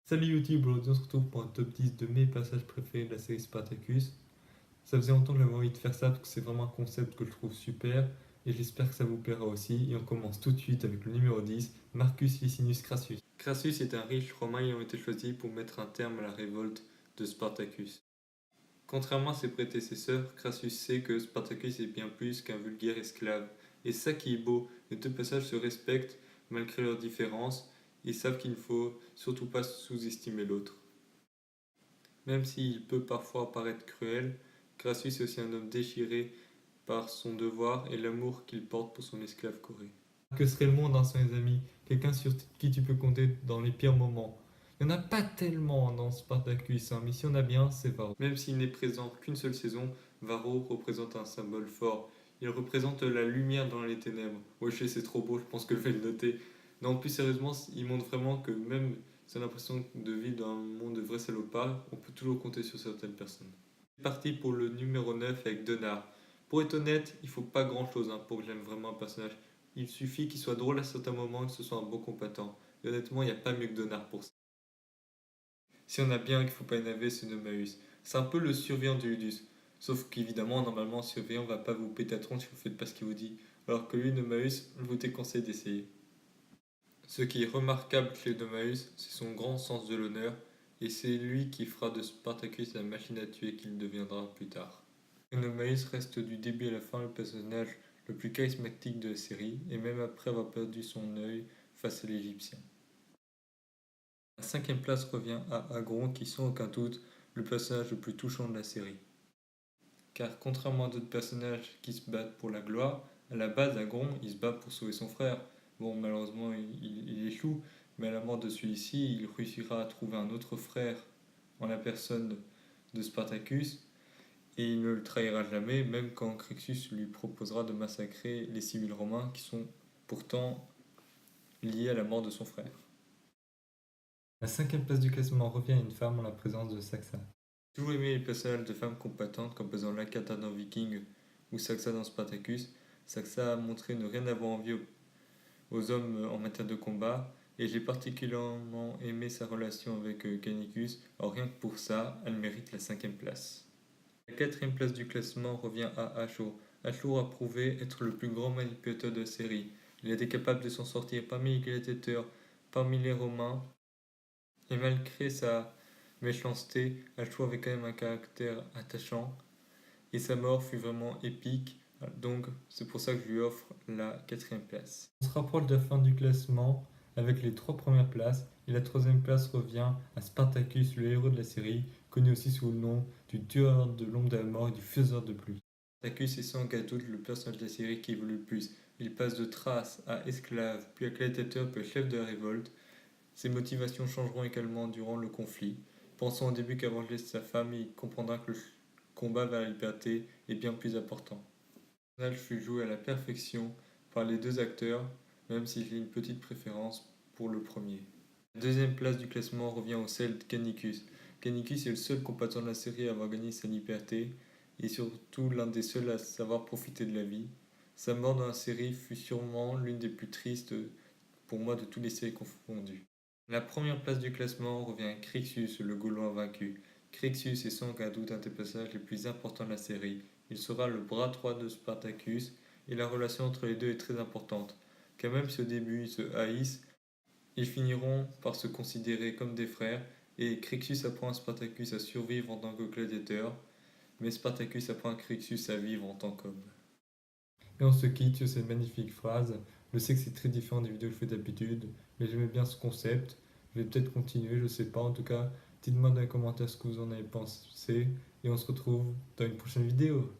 Salut YouTube, aujourd'hui on se retrouve pour un top 10 de mes passages préférés de la série Spartacus. Ça faisait longtemps que j'avais envie de faire ça parce que c'est vraiment un concept que je trouve super et j'espère que ça vous plaira aussi. Et on commence tout de suite avec le numéro 10, Marcus Licinius Crassus. Crassus est un riche romain ayant été choisi pour mettre un terme à la révolte de Spartacus. Contrairement à ses prédécesseurs, Crassus sait que Spartacus est bien plus qu'un vulgaire esclave. Et ça qui est beau, les deux passages se respectent malgré leurs différences et savent qu'il ne faut surtout pas sous-estimer l'autre. Même s'il peut parfois paraître cruel, Crassus est aussi un homme déchiré par son devoir et l'amour qu'il porte pour son esclave Corée. Que serait le monde sans les amis? Quelqu'un sur qui tu peux compter dans les pires moments. Il n'y en a pas tellement dans Spartacus, mais si on a bien, c'est Varro. Même s'il n'est présent qu'une seule saison, Varro représente un symbole fort. Il représente la lumière dans les ténèbres. Wesh, c'est trop beau, je pense que je vais le noter. Non, plus sérieusement, il montre vraiment que même si on a l'impression de vivre dans un monde de vrais salopards, on peut toujours compter sur certaines personnes. C'est parti pour le numéro 9 avec Denard. Pour être honnête, il faut pas grand chose pour que j'aime vraiment un personnage. Il suffit qu'il soit drôle à certains moments et que ce soit un bon combattant. Et honnêtement, il n'y a pas mieux que Denard pour ça. Si on a bien qu'il faut pas énerver, c'est Nomaeus. C'est un peu le surveillant de Ludus. Sauf qu'évidemment, normalement, le surveillant va pas vous péter à tronc si vous faites pas ce qu'il vous dit. Alors que lui, Nomaeus, je vous déconseille d'essayer. Ce qui est remarquable chez Nomaeus, c'est son grand sens de l'honneur, et c'est lui qui fera de Spartacus la machine à tuer qu'il deviendra plus tard. Nomaeus reste du début à la fin le personnage le plus charismatique de la série, et même après avoir perdu son œil face à l'Égyptien. La cinquième place revient à Agron qui sans aucun doute le personnage le plus touchant de la série. Car contrairement à d'autres personnages qui se battent pour la gloire, à la base Agron il se bat pour sauver son frère. Bon malheureusement il échoue, mais à la mort de celui-ci il réussira à trouver un autre frère en la personne de Spartacus et il ne le trahira jamais même quand Crixus lui proposera de massacrer les civils romains qui sont pourtant liés à la mort de son frère. La cinquième place du classement revient à une femme en la présence de Saxa. J'ai toujours aimé les personnages de femmes combattantes comme par exemple Lakata dans Viking ou Saxa dans Spartacus. Saxa a montré ne rien avoir envie aux hommes en matière de combat et j'ai particulièrement aimé sa relation avec Canicus. Alors rien que pour ça, elle mérite la cinquième place. La quatrième place du classement revient à Ashur. Ashur a prouvé être le plus grand manipulateur de la série. Il était capable de s'en sortir parmi les gladiateurs, parmi les Romains, et malgré sa méchanceté, Ashur avait quand même un caractère attachant, et sa mort fut vraiment épique, donc c'est pour ça que je lui offre la quatrième place. On se rapproche de la fin du classement avec les trois premières places, et la troisième place revient à Spartacus, le héros de la série, connu aussi sous le nom du tueur de l'ombre de la mort et du faiseur de pluie. Spartacus est sans aucun doute le personnage de la série qui évolue le plus. Il passe de thrace à esclave, puis à gladiateur, puis à chef de la révolte. Ses motivations changeront également durant le conflit. Pensons au début qu'avant de laisser sa femme, il comprendra que le combat vers la liberté est bien plus important. Le personnage fut joué à la perfection par les deux acteurs, même si j'ai une petite préférence pour le premier. La deuxième place du classement revient au Celt Canicus. Canicus est le seul combattant de la série à avoir gagné sa liberté, et surtout l'un des seuls à savoir profiter de la vie. Sa mort dans la série fut sûrement l'une des plus tristes pour moi de toutes les séries confondues. La première place du classement revient à Crixus, le Gaulois vaincu. Crixus est sans aucun doute un des personnages les plus importants de la série. Il sera le bras droit de Spartacus et la relation entre les deux est très importante. Car même si au début ils se haïssent, ils finiront par se considérer comme des frères et Crixus apprend à Spartacus à survivre en tant que gladiateur, mais Spartacus apprend à Crixus à vivre en tant qu'homme. Et on se quitte sur cette magnifique phrase. Je sais que c'est très différent des vidéos que je fais d'habitude, mais j'aimais bien ce concept. Je vais peut-être continuer, je sais pas. En tout cas, dites-moi dans les commentaires ce que vous en avez pensé. Et on se retrouve dans une prochaine vidéo.